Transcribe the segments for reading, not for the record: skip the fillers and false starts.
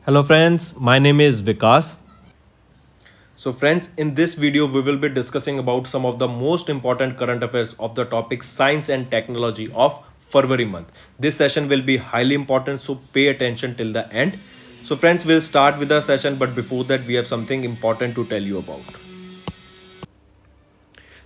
Hello friends, my name is Vikas. So friends, in this video we will be discussing about some of the most important current affairs of the topic science and technology of February month. This session will be highly important, so pay attention till the end. So friends, we'll start with the session, but before that we have something important to tell you about.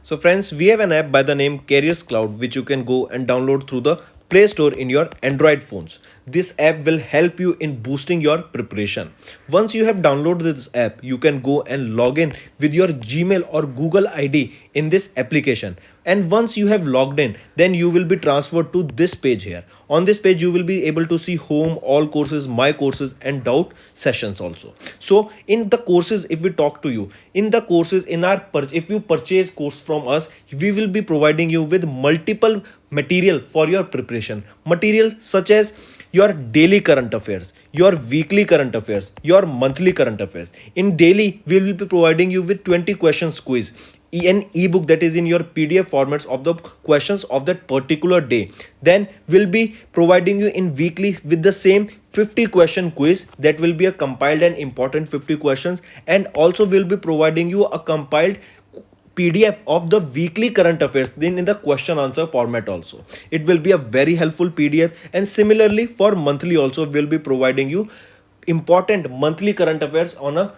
So friends, we have an app by the name Cloud which you can go and download through the Play Store in your Android phones. This app will help you in boosting your preparation. Once you have downloaded this app, you can go and log in with your Gmail or Google ID in this application. And once you have logged in, then you will be transferred to this page here. On this page, you will be able to see home, all courses, my courses, and doubt sessions also. So in the courses, if we talk to you, in the courses, if you purchase course from us, we will be providing you with multiple material for your preparation. Material such as your daily current affairs, your weekly current affairs, your monthly current affairs. In daily, we will be providing you with 20 questions quiz, an ebook that is in your PDF formats of the questions of that particular day. Then we'll be providing you in weekly with the same 50 question quiz that will be a compiled and important 50 questions, and also we'll be providing you a compiled PDF of the weekly current affairs then in the question answer format also. It will be a very helpful PDF, and similarly for monthly also we'll be providing you important monthly current affairs on a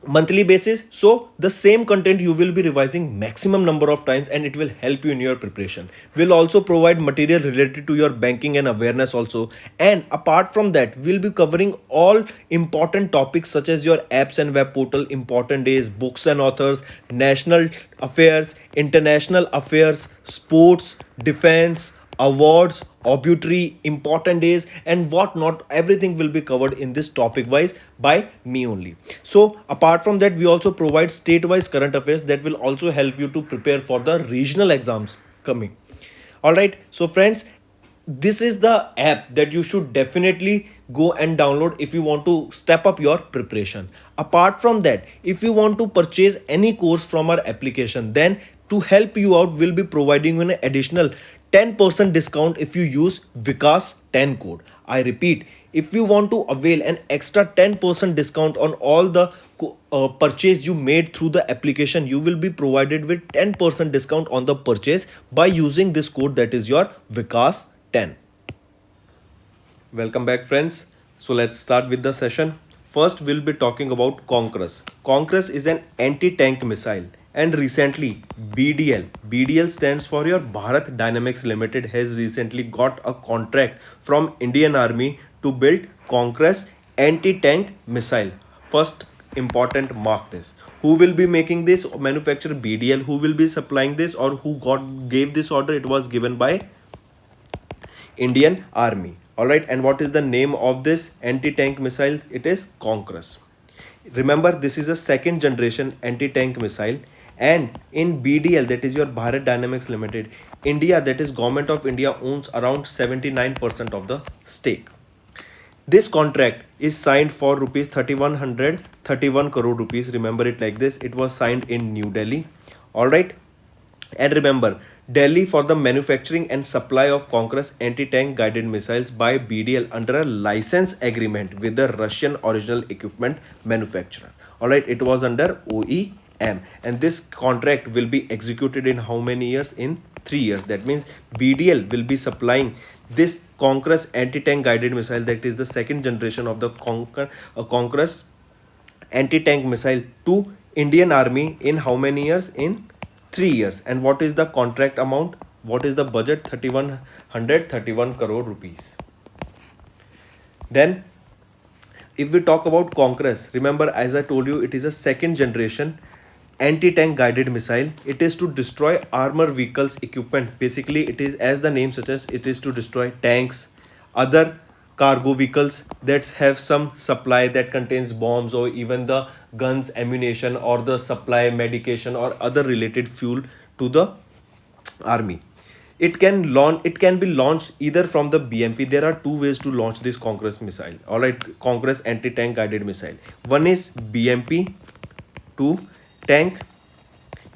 monthly basis. So the same content you will be revising maximum number of times, and it will help you in your preparation. We'll also provide material related to your banking and awareness also, and apart from that we'll be covering all important topics such as your apps and web portal, important days, books and authors, national affairs, international affairs, sports, defense, awards, obituary, important days, and what not. Everything will be covered in this topic wise by me only. So apart from that, we also provide state wise current affairs that will also help you to prepare for the regional exams coming. All right, so friends, this is the app that you should definitely go and download if you want to step up your preparation. Apart from that, if you want to purchase any course from our application, then to help you out, we'll be providing you an additional 10% discount if you use Vikas 10 code. I repeat, if you want to avail an extra 10% discount on all the purchase you made through the application, you will be provided with 10% discount on the purchase by using this code, that is your Vikas 10. Welcome back friends. So let's start with the session. First we'll be talking about Conquerus. Conquerus is an anti-tank missile, and recently BDL stands for your Bharat Dynamics Limited, has recently got a contract from Indian Army to build Conquerus anti-tank missile. First important, mark this. Who will be making this? Manufacturer BDL. Who will be supplying this, or who gave this order? It was given by Indian Army. Alright, and what is the name of this anti-tank missile? It is Conquerus. Remember, this is a second generation anti-tank missile, and in BDL, that is your Bharat Dynamics Limited, India, that is Government of India, owns around 79% of the stake. This contract is signed for rupees 3131 crore rupees. Remember it like this. It was signed in New Delhi. Alright, and remember, Delhi for the manufacturing and supply of Conquerus anti-tank guided missiles by BDL under a license agreement with the Russian original equipment manufacturer. Alright, it was under OEM, and this contract will be executed in how many years? In 3 years. That means BDL will be supplying this Conquerus anti-tank guided missile, that is the second generation of the Conquerus anti-tank missile, to Indian Army in how many years? In 3 years. And what is the contract amount? What is the budget? 3131 crore rupees. Then if we talk about Conquerus, remember, as I told you, it is a second generation anti-tank guided missile. It is to destroy armor vehicles equipment. Basically, it is, as the name suggests, it is to destroy tanks, other cargo vehicles that have some supply that contains bombs, or even the guns, ammunition, or the supply medication or other related fuel to the army. It can be launched either from the BMP. There are two ways to launch this Conquerus missile. Alright, Conquerus anti-tank guided missile. One is BMP to tank,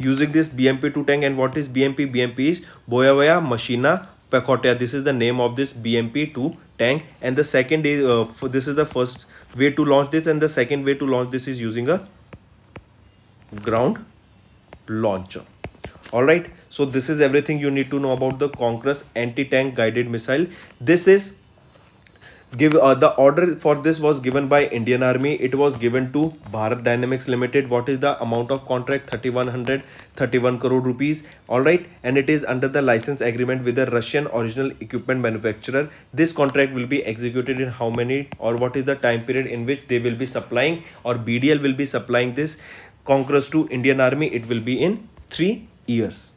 using this BMP to tank. And what is BMP? BMP is Boyavaya Machina Pekotia. This is the name of this BMP to tank, and the second is this is the first way to launch this, and the second way to launch this is using a ground launcher. All right, so this is everything you need to know about the Conqueror's anti-tank guided missile. This is the order for this was given by Indian Army. It was given to Bharat Dynamics Limited. What is the amount of contract? 31 crore rupees. All right, and it is under the license agreement with the Russian original equipment manufacturer. This contract will be executed in how many, or what is the time period in which they will be supplying, or BDL will be supplying this Conquerors to Indian Army? It will be in 3 years.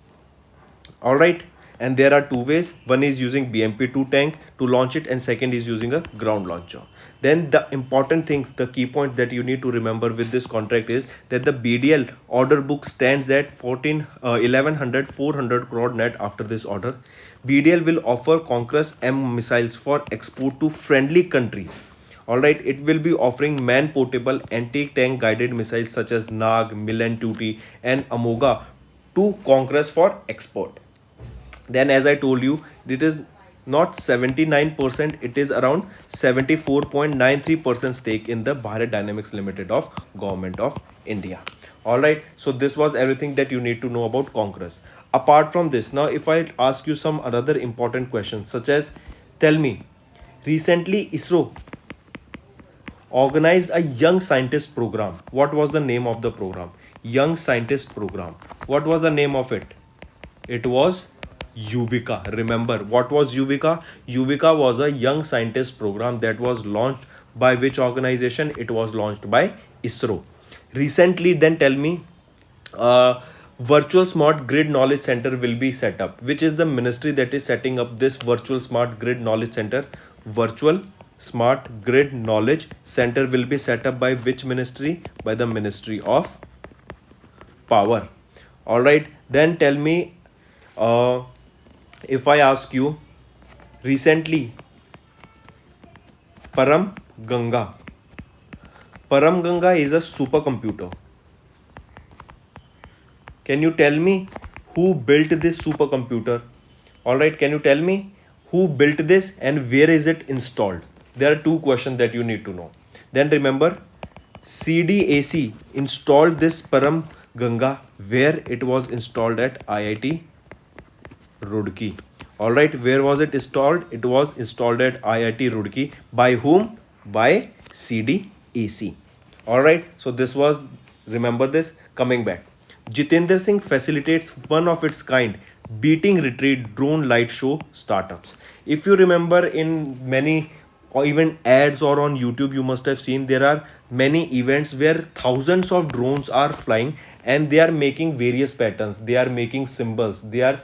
All right, and there are two ways. One is using BMP-2 tank to launch it, and second is using a ground launcher. Then the important things, the key point that you need to remember with this contract is that the BDL order book stands at 400 crore net after this order. BDL will offer Conquerors M missiles for export to friendly countries. All right, it will be offering man-portable anti-tank guided missiles such as Nag, Milan Tuti, and Amoga to Conquerors for export. Then, as I told you, it is not 79%, it is around 74.93% stake in the Bharat Dynamics Limited of Government of India. All right, so this was everything that you need to know about Conquerors. Apart from this, now if I ask you some other important questions, such as, tell me, recently Isro organized a young scientist program. What was the name of the program? Young scientist program. What was the name of it? It was Yuvika. Remember, what was Yuvika? Yuvika was a young scientist program that was launched by which organization? It was launched by Isro. Recently, then tell me, virtual smart grid knowledge center will be set up. Which is the ministry that is setting up this virtual smart grid knowledge center? Virtual smart grid knowledge center will be set up by which ministry? By the Ministry of Power. All right, then tell me, if I ask you, recently Param Ganga is a supercomputer. Can you tell me who built this supercomputer? All right, can you tell me who built this and where is it installed? There are two questions that you need to know. Then remember, CDAC installed this Param Ganga where it was installed at IIT Roorkee. All right, where was it installed? It was installed at IIT Roorkee. By whom? By CDAC. All right, so this was, remember this. Coming back, Jitendra Singh facilitates one of its kind beating retreat drone light show startups. If you remember, in many or even ads or on YouTube, you must have seen there are many events where thousands of drones are flying and they are making various patterns. They are making symbols. They are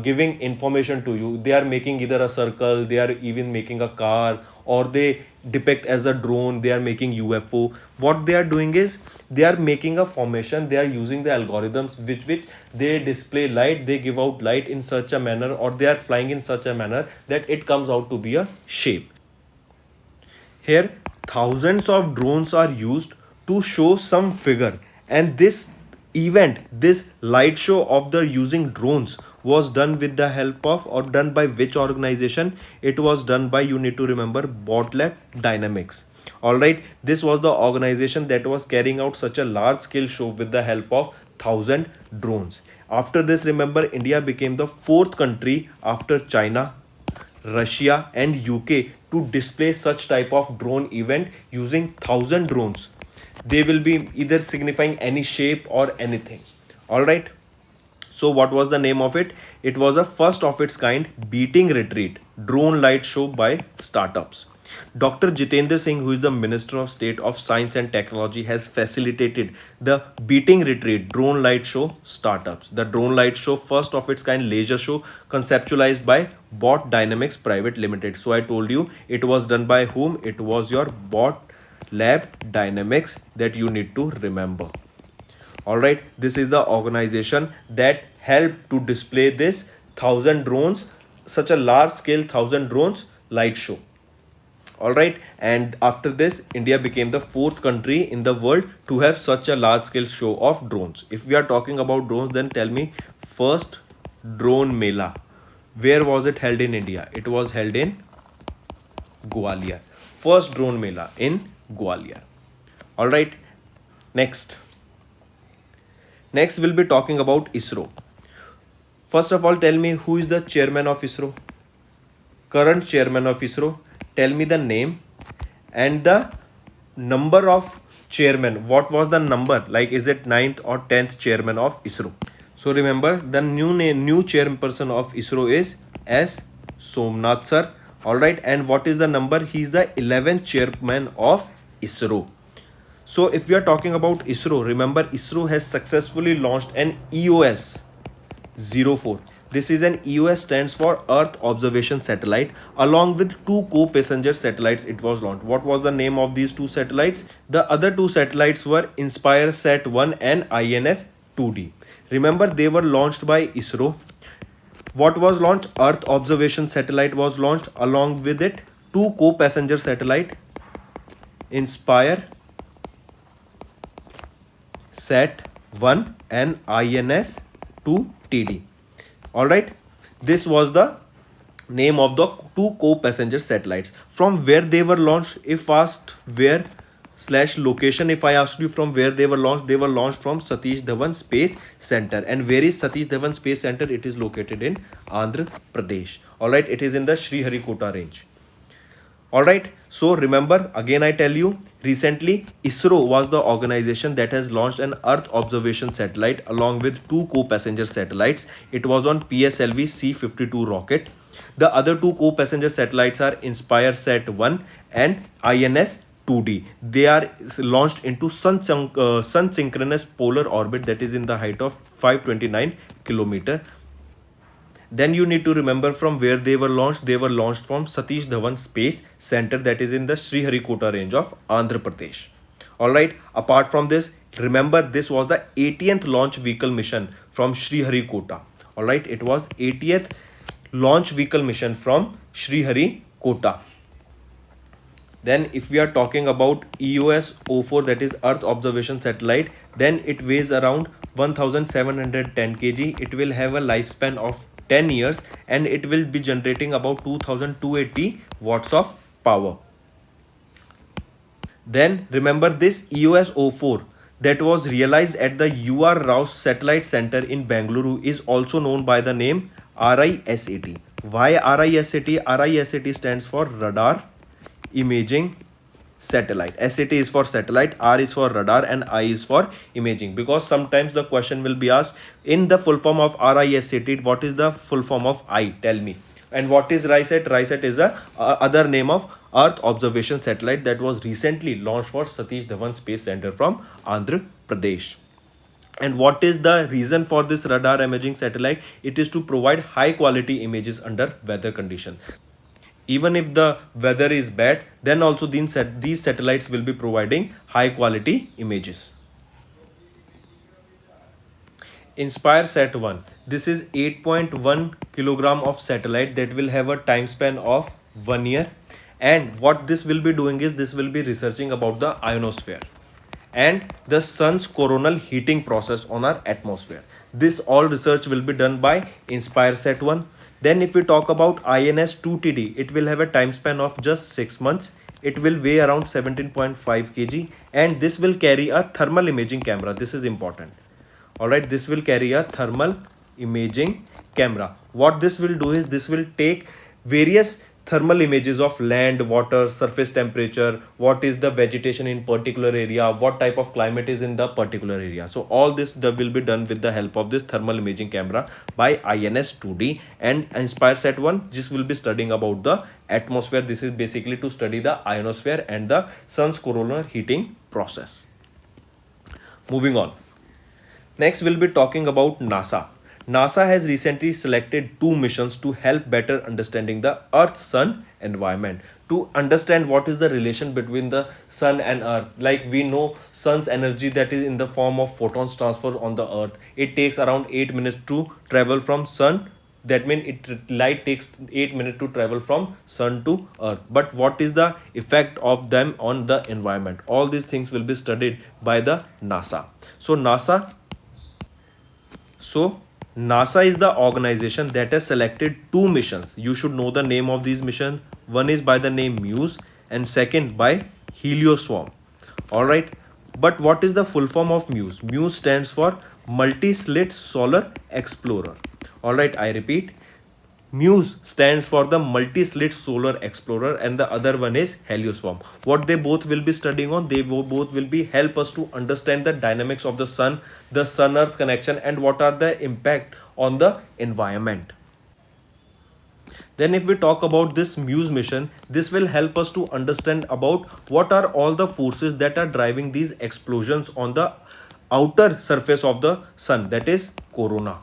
giving information to you. They are making either a circle, they are even making a car, or they depict as a drone, they are making UFO. What they are doing is they are making a formation. They are using the algorithms which they display light, they give out light in such a manner, or they are flying in such a manner that it comes out to be a shape. Here thousands of drones are used to show some figure, and this event, this light show of the using drones, was done with the help of, or done by which organization? It was done by, you need to remember, Bharat Dynamics. All right, this was the organization that was carrying out such a large scale show with the help of 1,000 drones. After this, remember, India became the fourth country after China, Russia and UK to display such type of drone event using 1,000 drones. They will be either signifying any shape or anything. All right, so what was the name of it? It was a first of its kind beating retreat drone light show by startups. Dr. Jitendra Singh, who is the Minister of State of Science and Technology, has facilitated the beating retreat drone light show startups. The drone light show, first of its kind laser show, conceptualized by Bot Dynamics Private Limited. So I told you it was done by whom? It was your Bot Lab Dynamics that you need to remember. All right, this is the organization that helped to display this 1,000 drones, such a large scale 1,000 drones light show. All right, and after this, India became the fourth country in the world to have such a large scale show of drones. If we are talking about drones, then tell me, first drone mela, where was it held in India? It was held in Gwalior. First drone mela in Gwalior. All right. Next we'll be talking about ISRO. First of all, tell me who is the chairman of ISRO? Current chairman of ISRO. Tell me the name and the number of chairman. What was the number? Like, is it 9th or 10th chairman of ISRO? So remember, the new chairperson of ISRO is S. Somnath sir. Alright, and what is the number? He is the 11th chairman of ISRO. So if we are talking about ISRO, remember ISRO has successfully launched an EOS 04. This is an EOS stands for Earth Observation Satellite. Along with two co-passenger satellites, it was launched. What was the name of these two satellites? The other two satellites were Inspire Sat 1 and INS 2D. Remember, they were launched by ISRO. What was launched? Earth Observation Satellite was launched. Along with it, two co-passenger satellite, Inspire Sat 1 and INS 2TD. Alright, this was the name of the two co-passenger satellites. From where they were launched, if asked where / location, if I asked you from where they were launched from Satish Dhawan Space Center. And where is Satish Dhawan Space Center? It is located in Andhra Pradesh. Alright, it is in the Sriharikota range. Alright, so remember, again I tell you, recently ISRO was the organization that has launched an Earth observation satellite along with two co-passenger satellites. It was on PSLV C-52 rocket. The other two co-passenger satellites are Inspire Sat 1 and INS 2D. They are launched into sun synchronous polar orbit, that is in the height of 529 km. Then you need to remember from where they were launched. They were launched from Satish Dhawan Space Center, that is in the Sriharikota range of Andhra Pradesh. Alright, apart from this, remember this was the 80th launch vehicle mission from Sriharikota. Alright, it was 80th launch vehicle mission from Sriharikota. Then if we are talking about EOS 04, that is Earth Observation Satellite, then it weighs around 1710 kg. It will have a lifespan of 10 years and it will be generating about 2280 watts of power. Then remember this EOS 04 that was realized at the UR Rao Satellite Center in Bengaluru is also known by the name RISAT. Why RISAT? RISAT stands for Radar Imaging Satellite. SAT is for satellite, R is for radar, and I is for imaging. Because sometimes the question will be asked in the full form of RISAT, what is the full form of I? Tell me. And what is RISAT? RISAT is a other name of Earth Observation Satellite that was recently launched for Satish Dhawan Space Center from Andhra Pradesh. And what is the reason for this radar imaging satellite? It is to provide high quality images under weather conditions. Even if the weather is bad, then also these satellites will be providing high quality images. Inspire Sat 1. This is 8.1 kilogram of satellite that will have a time span of 1 year. And what this will be doing is this will be researching about the ionosphere and the sun's coronal heating process on our atmosphere. This all research will be done by Inspire Sat 1. Then if we talk about INS 2TD, it will have a time span of just 6 months. It will weigh around 17.5 kg and this will carry a thermal imaging camera. This is important. Alright, this will carry a thermal imaging camera. What this will do is this will take various thermal images of land, water, surface temperature, what is the vegetation in particular area, what type of climate is in the particular area. So all this will be done with the help of this thermal imaging camera by INS 2D. And Inspire Sat 1, this will be studying about the atmosphere. This is basically to study the ionosphere and the sun's coronal heating process. Moving on. Next we'll be talking about NASA. NASA has recently selected two missions to help better understanding the Earth-Sun environment. To understand what is the relation between the Sun and Earth. Like we know Sun's energy that is in the form of photons transfer on the Earth. It takes around 8 minutes to travel from Sun. That means light takes 8 minutes to travel from Sun to Earth. But what is the effect of them on the environment? All these things will be studied by the NASA. So NASA is the organization that has selected two missions. You should know the name of these missions. One is by the name Muse and second by Helioswarm. Alright, but what is the full form of Muse? Muse stands for Multi-Slit Solar Explorer. Alright, I repeat, Muse stands for the Multi-Slit Solar Explorer and the other one is Helioswarm. What they both will be studying on, they both will be help us to understand the dynamics of the sun-earth connection and what are the impact on the environment. Then if we talk about this Muse mission, this will help us to understand about what are all the forces that are driving these explosions on the outer surface of the sun, that is corona.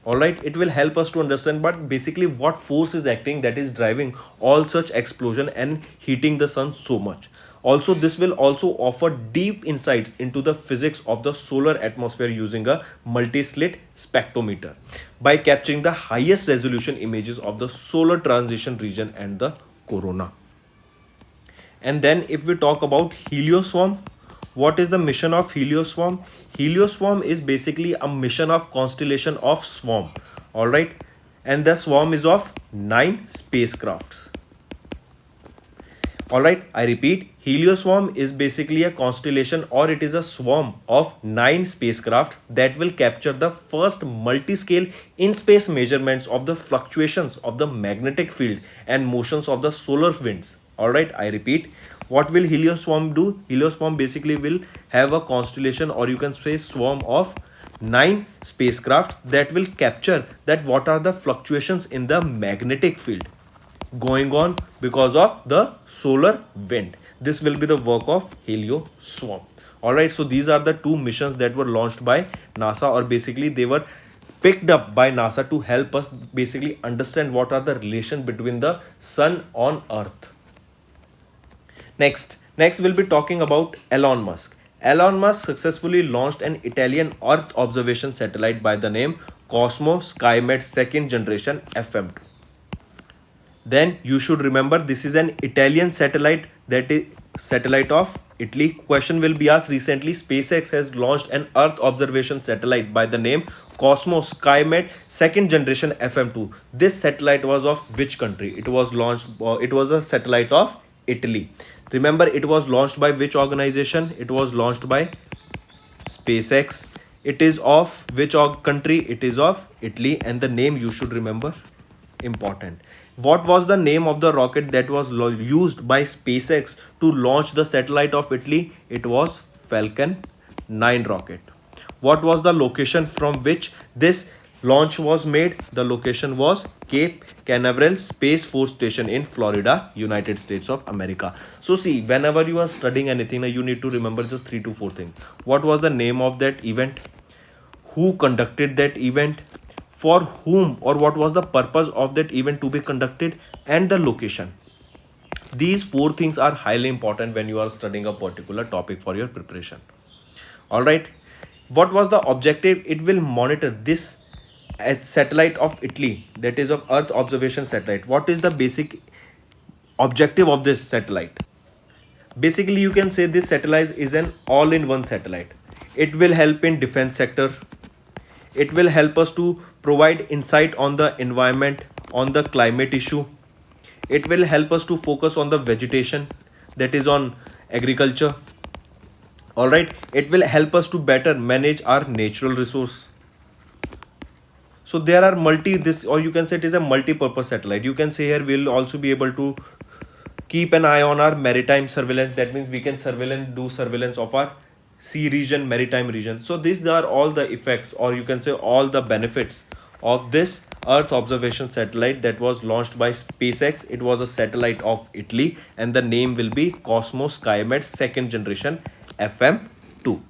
Alright, it will help us to understand but basically what force is acting that is driving all such explosion and heating the sun so much. Also, this will also offer deep insights into the physics of the solar atmosphere using a multi-slit spectrometer by capturing the highest resolution images of the solar transition region and the corona. And then if we talk about Helioswarm, what is the mission of Helioswarm? Helioswarm is basically a mission of constellation of swarm. Alright, and the swarm is of 9 spacecrafts. Alright, I repeat, Helioswarm is basically a constellation or it is a swarm of 9 spacecraft that will capture the first multi-scale in-space measurements of the fluctuations of the magnetic field and motions of the solar winds. Alright, I repeat, what will Helioswarm do? Helioswarm basically will have a constellation or you can say swarm of 9 spacecrafts that will capture that what are the fluctuations in the magnetic field going on because of the solar wind. This will be the work of Helioswarm. Alright, so these are the two missions that were launched by NASA, or basically they were picked up by NASA to help us basically understand what are the relation between the sun on earth. Next we'll be talking about Elon Musk. Elon Musk successfully launched an Italian Earth observation satellite by the name Cosmo SkyMed second generation FM2. Then you should remember this is an Italian satellite, that is satellite of Italy. Question will be asked, recently SpaceX has launched an Earth observation satellite by the name Cosmo SkyMed second generation FM2. This satellite was of which country? It was launched, it was a satellite of Italy. Remember, it was launched by which organization? It was launched by SpaceX. It is of which country? It is of Italy, and the name you should remember, important. What was the name of the rocket that was used by SpaceX to launch the satellite of Italy? It was Falcon 9 rocket. What was the location from which this launch was made? The location was Cape Canaveral Space Force Station in Florida, United States of America. So see, whenever you are studying anything, you need to remember just 3 to 4 things. What was the name of that event? Who conducted that event? For whom, or what was the purpose of that event to be conducted, and the location. These 4 things are highly important when you are studying a particular topic for your preparation. Alright, what was the objective? It will monitor this satellite of Italy, that is of Earth observation satellite. What is the basic objective of this satellite? Basically you can say this satellite is an all-in-one satellite. It will help in defense sector. It will help us to provide insight on the environment, on the climate issue. It will help us to focus on the vegetation, that is on agriculture. Alright, it will help us to better manage our natural resource. So there are or you can say it is a multi-purpose satellite. You can say here we will also be able to keep an eye on our maritime surveillance. That means we can do surveillance of our sea region, maritime region. So these are all the effects, or you can say all the benefits of this Earth observation satellite that was launched by SpaceX. It was a satellite of Italy and the name will be Cosmo SkyMed second generation FM2.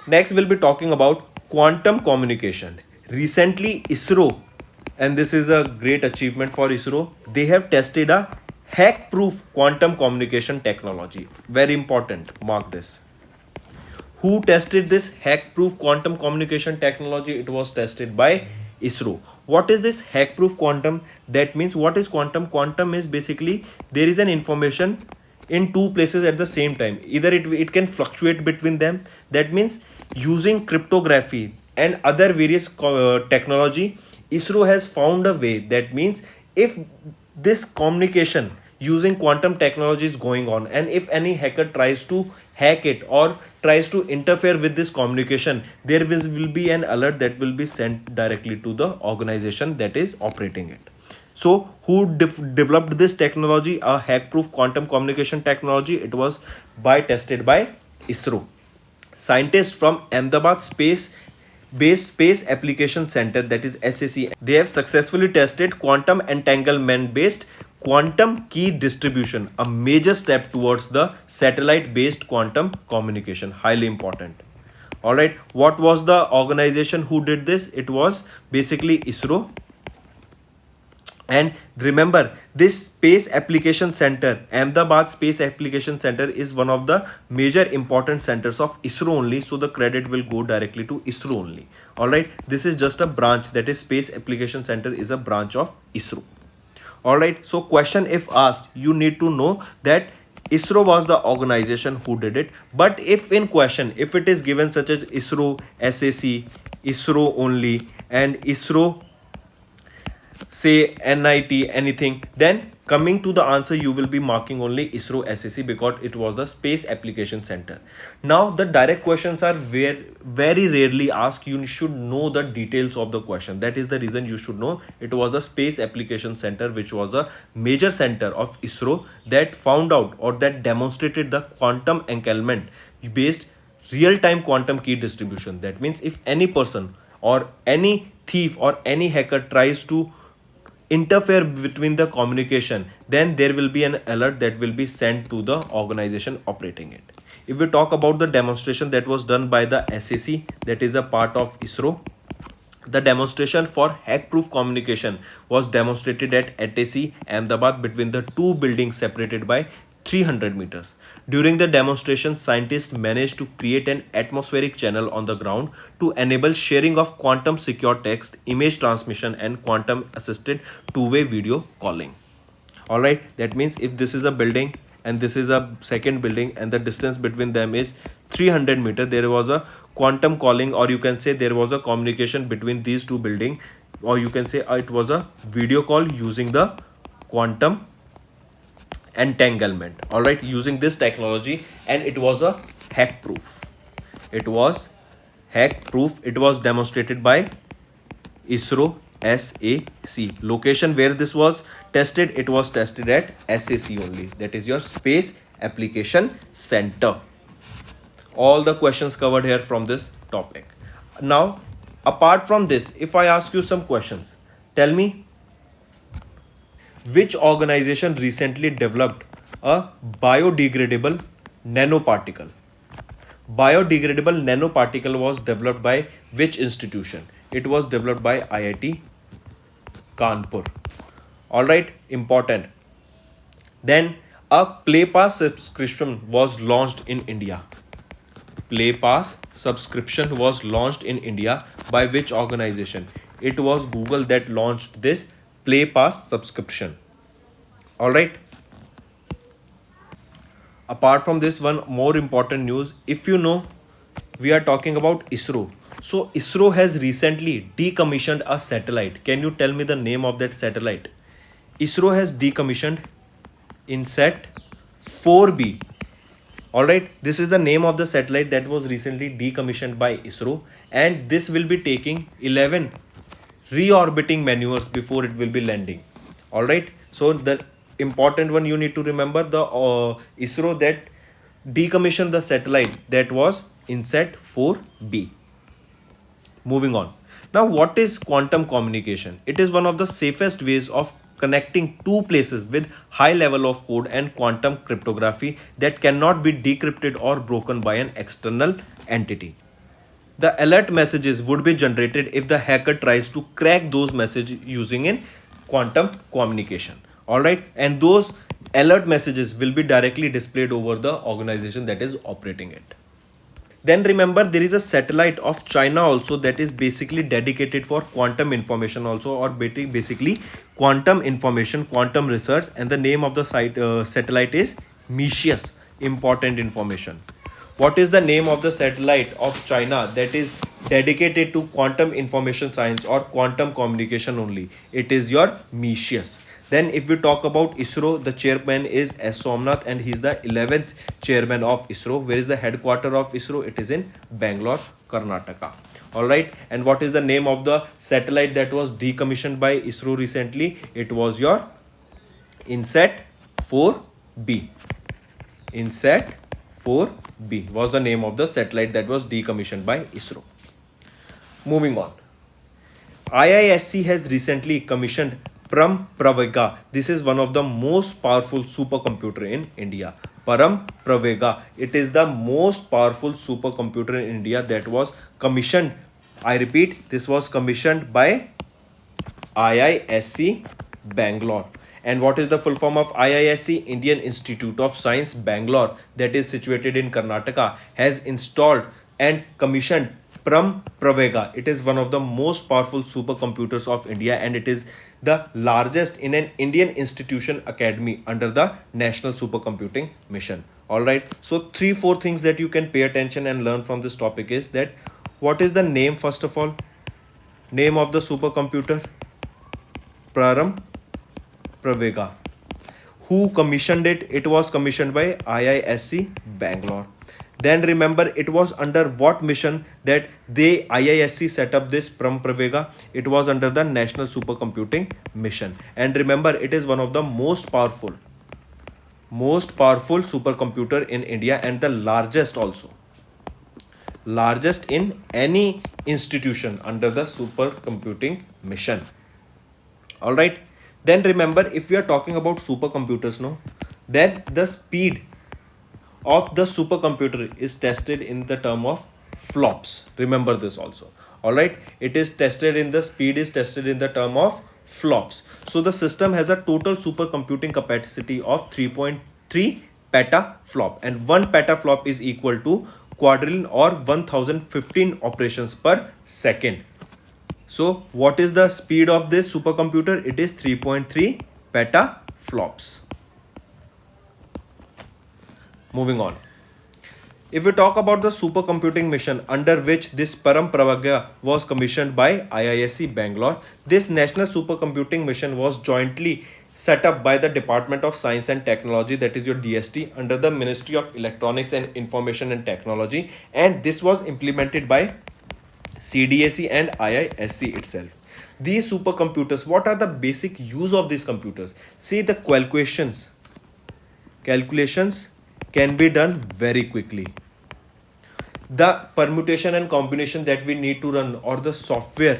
Next we'll be talking about quantum communication. Recently Isro, and this is a great achievement for Isro, they have tested a hack-proof quantum communication technology. Very important, mark this. Who tested this hack-proof quantum communication technology? It was tested by Isro. What is this hack-proof quantum? That means, what is quantum? Quantum is basically there is an information in 2 places at the same time. Either it can fluctuate between them. That means using cryptography and other various technology, Isro has found a way. That means if this communication using quantum technology is going on, and if any hacker tries to hack it or tries to interfere with this communication, there will be an alert that will be sent directly to the organization that is operating it. So who developed this technology, a hack proof quantum communication technology? It was tested by Isro. Scientists from Ahmedabad Space Application Center, that is SAC, they have successfully tested quantum entanglement based quantum key distribution, a major step towards the satellite based quantum communication. Highly important. All right, what was the organization who did this? It was basically Isro. And remember, this Space Application Center, Ahmedabad Space Application Center, is one of the major important centers of Isro only. So the credit will go directly to Isro only. Alright, this is just a branch, that is Space Application Center is a branch of Isro. Alright, so question if asked, you need to know that Isro was the organization who did it. But if in question, if it is given such as Isro, SAC, Isro only, and Isro, say NIT, anything, then coming to the answer you will be marking only Isro SAC because it was the Space Application Center. Now the direct questions are very rarely asked. You should know the details of the question. That is the reason you should know it was the Space Application Center, which was a major center of Isro that found out or that demonstrated the quantum entanglement based real-time quantum key distribution. That means if any person or any thief or any hacker tries to interfere between the communication, then there will be an alert that will be sent to the organization operating it. If we talk about the demonstration that was done by the SAC, that is a part of Isro, the demonstration for hack-proof communication was demonstrated at SAC Ahmedabad between the two buildings separated by 300 meters. During the demonstration, scientists managed to create an atmospheric channel on the ground to enable sharing of quantum secure text, image transmission, and quantum assisted two-way video calling. Alright, that means if this is a building and this is a second building and the distance between them is 300 meters, there was a quantum calling, or you can say there was a communication between these two buildings, or you can say it was a video call using the quantum entanglement. All right, using this technology, and it was a hack proof. It was hack proof. It was demonstrated by Isro SAC. Location where this was tested, it was tested at SAC only, that is your Space Application Center. All the questions covered here from this topic. Now apart from this, if I ask you some questions, tell me which organization recently developed a biodegradable nanoparticle? Biodegradable nanoparticle was developed by which institution? It was developed by IIT Kanpur. Alright, important. Then a PlayPass subscription was launched in India. PlayPass subscription was launched in India by which organization? It was Google that launched this PlayPass subscription. Alright. Apart from this, one more important news. If you know, we are talking about Isro. So Isro has recently decommissioned a satellite. Can you tell me the name of that satellite? Isro has decommissioned InSat 4B. Alright, this is the name of the satellite that was recently decommissioned by Isro, and this will be taking 11 reorbiting maneuvers before it will be landing. Alright, so the important one you need to remember, the Isro that decommissioned the satellite, that was InSat 4B. Moving on. Now what is quantum communication? It is one of the safest ways of connecting two places with high level of code and quantum cryptography that cannot be decrypted or broken by an external entity. The alert messages would be generated if the hacker tries to crack those messages using in quantum communication. Alright, and those alert messages will be directly displayed over the organization that is operating it. Then remember, there is a satellite of China also that is basically dedicated for quantum information also, or basically quantum information, quantum research, and the name of the satellite is Mesius. Important information. What is the name of the satellite of China that is dedicated to quantum information science or quantum communication only? It is your Mesius. Then if we talk about ISRO, the chairman is S. Somnath and he's the 11th chairman of ISRO. Where is the headquarter of ISRO? It is in Bangalore, Karnataka. Alright, and what is the name of the satellite that was decommissioned by ISRO recently? It was your INSAT 4B. INSAT 4B was the name of the satellite that was decommissioned by ISRO. Moving on. IISc has recently commissioned Pravega. This is one of the most powerful supercomputer in India. Pravega. It is the most powerful supercomputer in India that was commissioned. I repeat, this was commissioned by IISc Bangalore. And what is the full form of IISc? Indian Institute of Science Bangalore, that is situated in Karnataka, has installed and commissioned Pravega. It is one of the most powerful supercomputers of India and it is the largest in an Indian institution academy under the National Supercomputing Mission. Alright, so 3-4 things that you can pay attention and learn from this topic is that what is the name, first of all? Name of the supercomputer? Pravega. Who commissioned it? It was commissioned by IISc Bangalore. Then remember, it was under what mission that the IISc set up this Pravega? It was under the National Supercomputing Mission. And remember, it is one of the most powerful supercomputer in India and the largest also. Largest in any institution under the supercomputing mission. Alright. Then remember, if we are talking about supercomputers, no, then the speed of the supercomputer is tested in the term of flops. Remember this also. Alright, it is tested in the speed is tested in the term of flops. So the system has a total supercomputing capacity of 3.3 petaflop, and 1 petaflop is equal to quadrillion or 1015 operations per second. So what is the speed of this supercomputer? It is 3.3 petaflops. Moving on. If we talk about the supercomputing mission under which this Pravega was commissioned by IISc Bangalore, this National Supercomputing Mission was jointly set up by the Department of Science and Technology, that is your DST, under the Ministry of Electronics and Information and Technology, and this was implemented by CDAC and IISc itself. These supercomputers, what are the basic use of these computers? See, the calculations can be done very quickly. The permutation and combination that we need to run or the software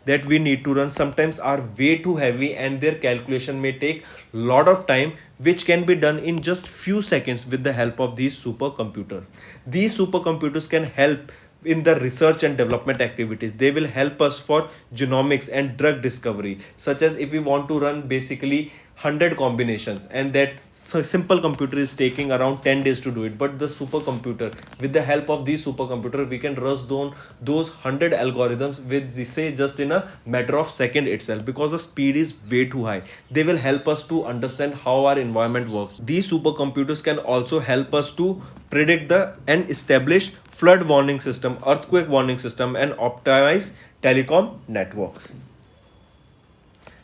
that we need to run sometimes are way too heavy and their calculation may take lot of time, which can be done in just few seconds with the help of these supercomputers. These supercomputers can help in the research and development activities. They will help us for genomics and drug discovery, such as if we want to run basically 100 combinations and that simple computer is taking around 10 days to do it, but the supercomputer, with the help of these supercomputer, we can run those 100 algorithms with say just in a matter of second itself, because the speed is way too high. They will help us to understand how our environment works. These supercomputers can also help us to predict and establish flood warning system, earthquake warning system, and optimize telecom networks.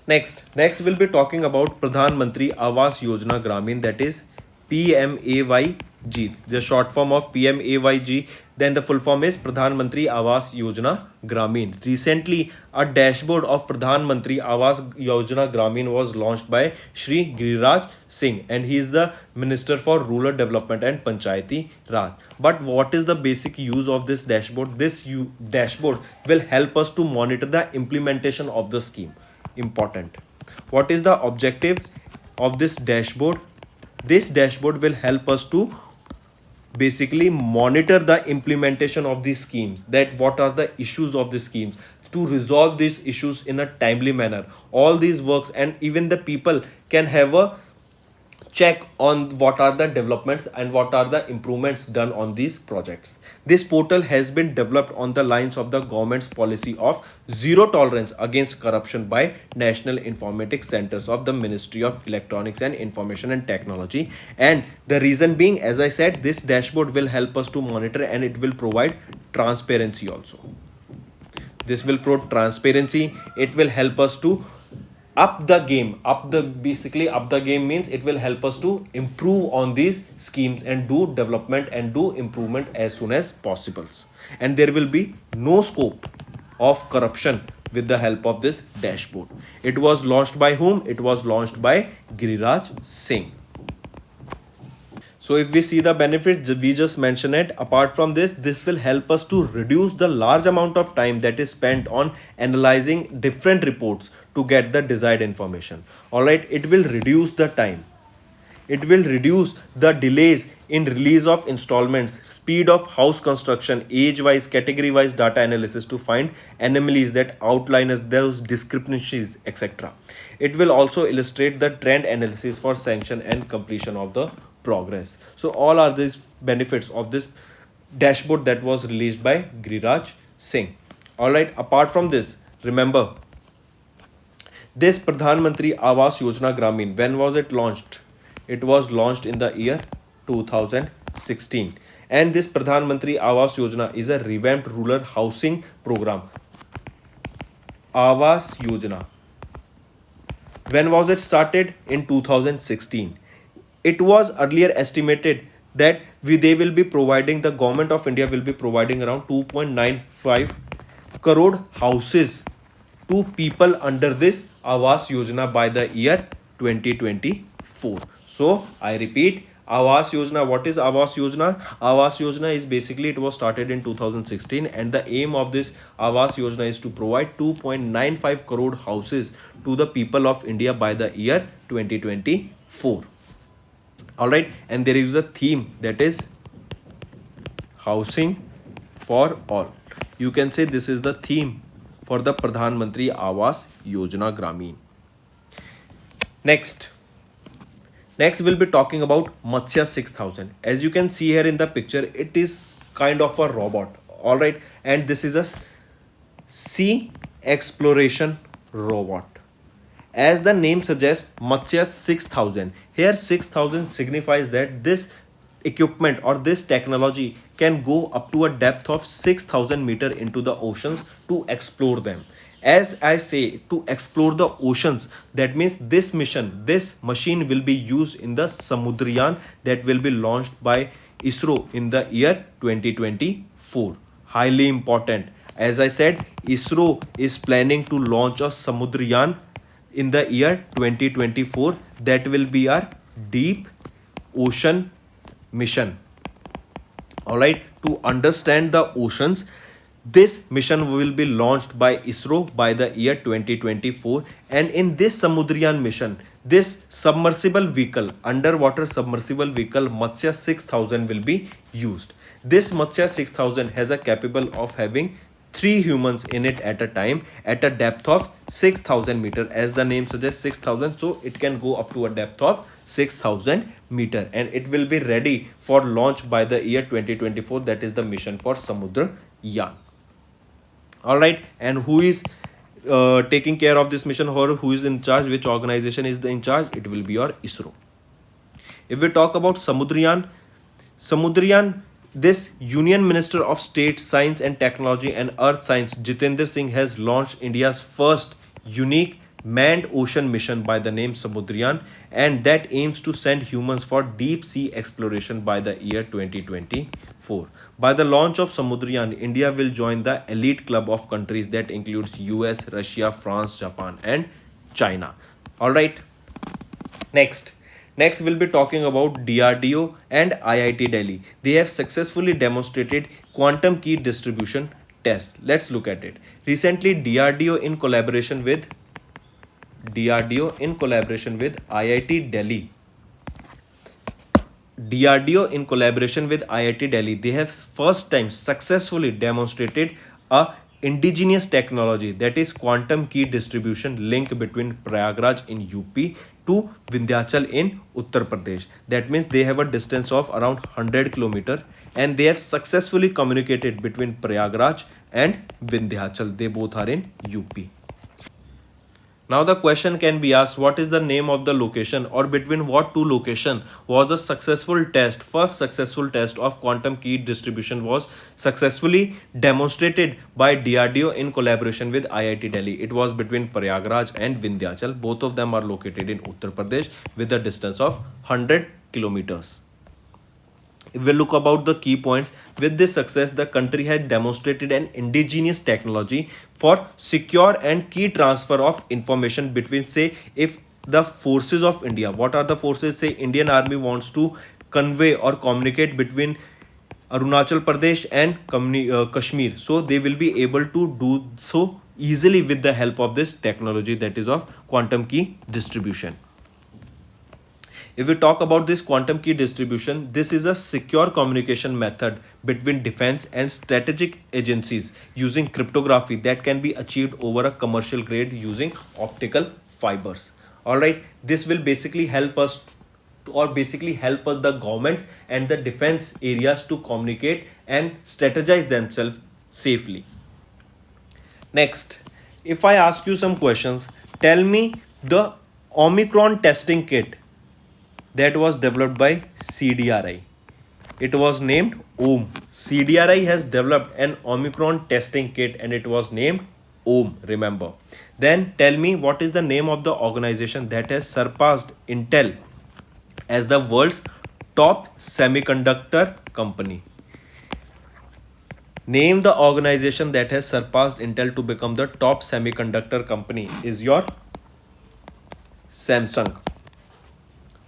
Next we'll be talking about Pradhan Mantri Awas Yojana Gramin, that is PMAYG, the short form of PMAYG. Then the full form is Pradhan Mantri Awas Yojana Gramin. Recently, a dashboard of Pradhan Mantri Awas Yojana Gramin was launched by Shri Giriraj Singh, and he is the Minister for Rural Development and Panchayati Raj. But what is the basic use of this dashboard? This dashboard will help us to monitor the implementation of the scheme. Important. What is the objective of this dashboard? This dashboard will help us to basically monitor the implementation of these schemes, that what are the issues of the schemes, to resolve these issues in a timely manner. All these works, and even the people can have a check on what are the developments and what are the improvements done on these projects. This portal has been developed on the lines of the government's policy of zero tolerance against corruption by National Informatics Centers of the Ministry of Electronics and Information and Technology. And the reason being, as I said, this dashboard will help us to monitor and it will provide transparency also. This will provide transparency. It will help us to up the game. Basically up the game means it will help us to improve on these schemes and do development and do improvement as soon as possible. And there will be no scope of corruption with the help of this dashboard. It was launched by whom? It was launched by Giriraj Singh. So if we see the benefits, we just mentioned it. Apart from this will help us to reduce the large amount of time that is spent on analyzing different reports to get the desired information. Alright, it will reduce the time. It will reduce the delays in release of installments, speed of house construction, age-wise, category-wise data analysis to find anomalies that outline as those discrepancies, etc. It will also illustrate the trend analysis for sanction and completion of the progress. So all are these benefits of this dashboard that was released by Giriraj Singh. Alright, apart from this, remember, this Pradhan Mantri Awas Yojana Gramin, when was it launched? It was launched in the year 2016. And this Pradhan Mantri Awas Yojana is a revamped rural housing program. Awas Yojana. When was it started? In 2016. It was earlier estimated that they will be providing, the government of India will be providing around 2.95 crore houses to people under this Awas Yojana by the year 2024. So I repeat, Awas Yojana. What is Awas Yojana? Awas Yojana is basically, it was started in 2016 and the aim of this Awas Yojana is to provide 2.95 crore houses to the people of India by the year 2024. Alright, and there is a theme, that is housing for all. You can say this is the theme for the Pradhan Mantri Awas Yojana Gramin. Next we'll be talking about Matsya 6000. As you can see here in the picture, it is kind of a robot. Alright, and this is a sea exploration robot. As the name suggests, Matsya 6000. Here 6000 signifies that this equipment or this technology can go up to a depth of 6000 meter into the oceans to explore them. As I say, to explore the oceans, that means this machine will be used in the Samudriyan that will be launched by Isro in the year 2024. Highly important. As I said, Isro is planning to launch a Samudriyan in the year 2024. That will be our deep ocean mission. Alright, to understand the oceans, this mission will be launched by Isro by the year 2024. And in this Samudriyan mission, this submersible vehicle, underwater submersible vehicle Matsya 6000 will be used. This Matsya 6000 has a capable of having 3 humans in it at a time at a depth of 6000 meter. As the name suggests, 6000, so it can go up to a depth of 6000 meter, and it will be ready for launch by the year 2024. That is the mission for Samudriyan. Alright, and who is taking care of this mission, or who is in charge, which organization is in charge? It will be your Isro. If we talk about Samudriyan, this Union Minister of State Science and Technology and Earth Science Jitendra Singh has launched India's first unique manned ocean mission by the name Samudriyan, and that aims to send humans for deep sea exploration by the year 2024. By the launch of Samudriyan, India will join the elite club of countries that includes US, Russia, France, Japan and China. Alright, next we'll be talking about DRDO and IIT Delhi. They have successfully demonstrated quantum key distribution test. Let's look at it. Recently, DRDO in collaboration with IIT Delhi, they have first time successfully demonstrated a indigenous technology, that is quantum key distribution link between Prayagraj in UP to Vindhyachal in Uttar Pradesh. That means they have a distance of around 100 km, and they have successfully communicated between Prayagraj and Vindhyachal. They both are in UP. Now the question can be asked, what is the name of the location, or between what two location was the first successful test of quantum key distribution was successfully demonstrated by DRDO in collaboration with IIT Delhi. It was between Prayagraj and Vindhyachal. Both of them are located in Uttar Pradesh with a distance of 100 kilometers. If we look about the key points, with this success, the country has demonstrated an indigenous technology for secure and key transfer of information between, say, if the forces of India, what are the forces? Say, Indian Army wants to convey or communicate between Arunachal Pradesh and Kashmir. So they will be able to do so easily with the help of this technology, that is of quantum key distribution. If we talk about this quantum key distribution, this is a secure communication method between defense and strategic agencies using cryptography that can be achieved over a commercial grade using optical fibers. Alright, this will basically help us the governments and the defense areas to communicate and strategize themselves safely. Next, if I ask you some questions, tell me the Omicron testing kit that was developed by CDRI. It was named OM. CDRI has developed an Omicron testing kit and it was named OM, remember. Then tell me, what is the name of the organization that has surpassed Intel as the world's top semiconductor company? Name the organization that has surpassed Intel to become the top semiconductor company. Is your Samsung.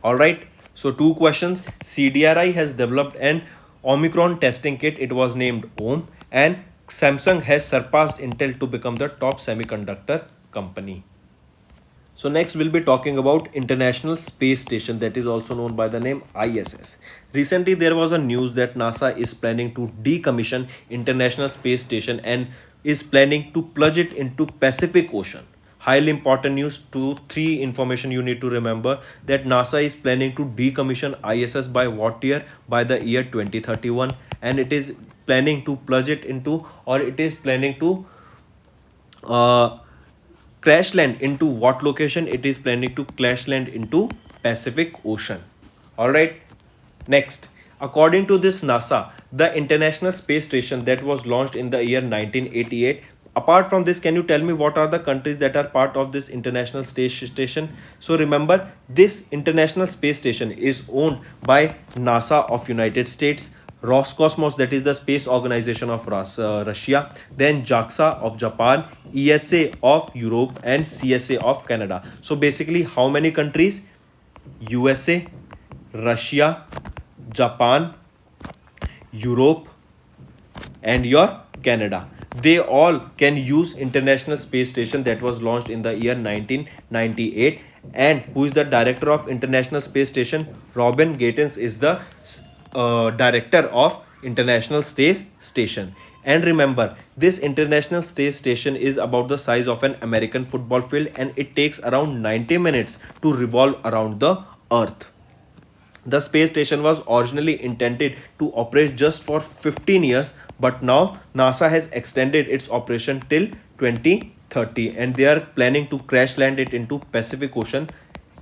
Alright, so two questions. CDRI has developed an Omicron testing kit. It was named OM, and Samsung has surpassed Intel to become the top semiconductor company. So next we'll be talking about International Space Station, that is also known by the name ISS. Recently there was a news that NASA is planning to decommission International Space Station and is planning to plunge it into Pacific Ocean. Highly important news. 3 information you need to remember, that NASA is planning to decommission ISS by what year? By the year 2031, and it is planning to plunge it into, or it is planning to crash land into what location? It is planning to crash land into Pacific Ocean. Alright, next, according to this NASA, the International Space Station that was launched in the year 1988. Apart from this, can you tell me what are the countries that are part of this International Space Station? So remember, this International Space Station is owned by NASA of United States, Roscosmos, that is the space organization of Russia, then JAXA of Japan, ESA of Europe, and CSA of Canada. So basically, how many countries? USA, Russia, Japan, Europe, and your Canada. They all can use International Space Station that was launched in the year 1998. And who is the director of International Space Station? Robin Gates is the director of International Space Station. And remember, this International Space Station is about the size of an American football field, and it takes around 90 minutes to revolve around the Earth. The space station was originally intended to operate just for 15 years, but now NASA has extended its operation till 2030, and they are planning to crash land it into Pacific Ocean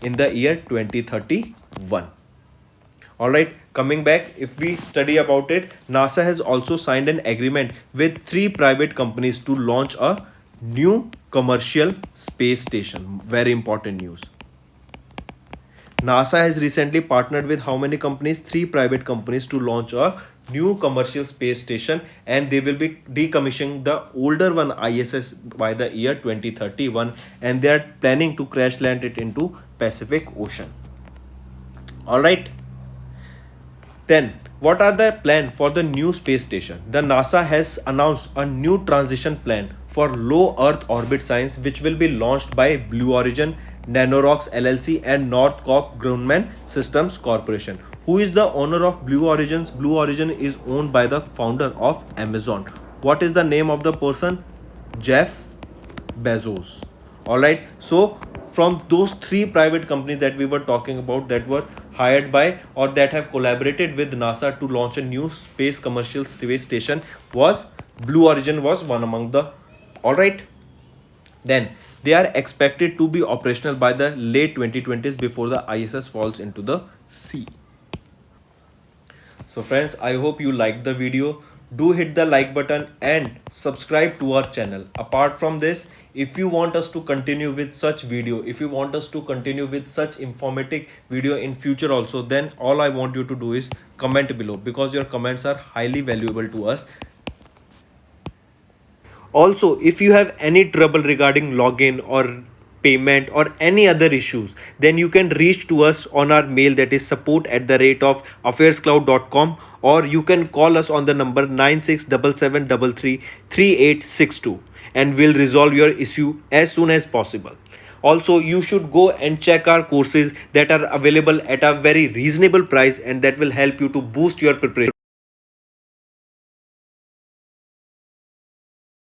in the year 2031. Alright, coming back, if we study about it, NASA has also signed an agreement with 3 private companies to launch a new commercial space station. Very important news. NASA has recently partnered with how many companies? 3 private companies to launch a new commercial space station, and they will be decommissioning the older one ISS by the year 2031, and they are planning to crash land it into Pacific Ocean. Alright. Then, what are the plan for the new space station? The NASA has announced a new transition plan for low Earth orbit science, which will be launched by Blue Origin, Nanorocks LLC, and Northrop Grumman Systems Corporation. Who is the owner of Blue Origin? Blue Origin is owned by the founder of Amazon. What is the name of the person? Jeff Bezos. Alright, so from those 3 private companies that we were talking about, that were hired by or that have collaborated with NASA to launch a new commercial space station, was Blue Origin was one among the. Alright, then They are expected to be operational by the late 2020s before the ISS falls into the sea. So friends, I hope you liked the video. Do hit the like button and subscribe to our channel. Apart from this, if you want us to continue with such video, if you want us to continue with such informative video in future also, then all I want you to do is comment below, because your comments are highly valuable to us. Also, if you have any trouble regarding login or payment or any other issues, then you can reach to us on our mail, that is support@of affairscloud.com, or you can call us on the number 9677333862, and we'll resolve your issue as soon as possible. Also, you should go and check our courses that are available at a very reasonable price, and that will help you to boost your preparation.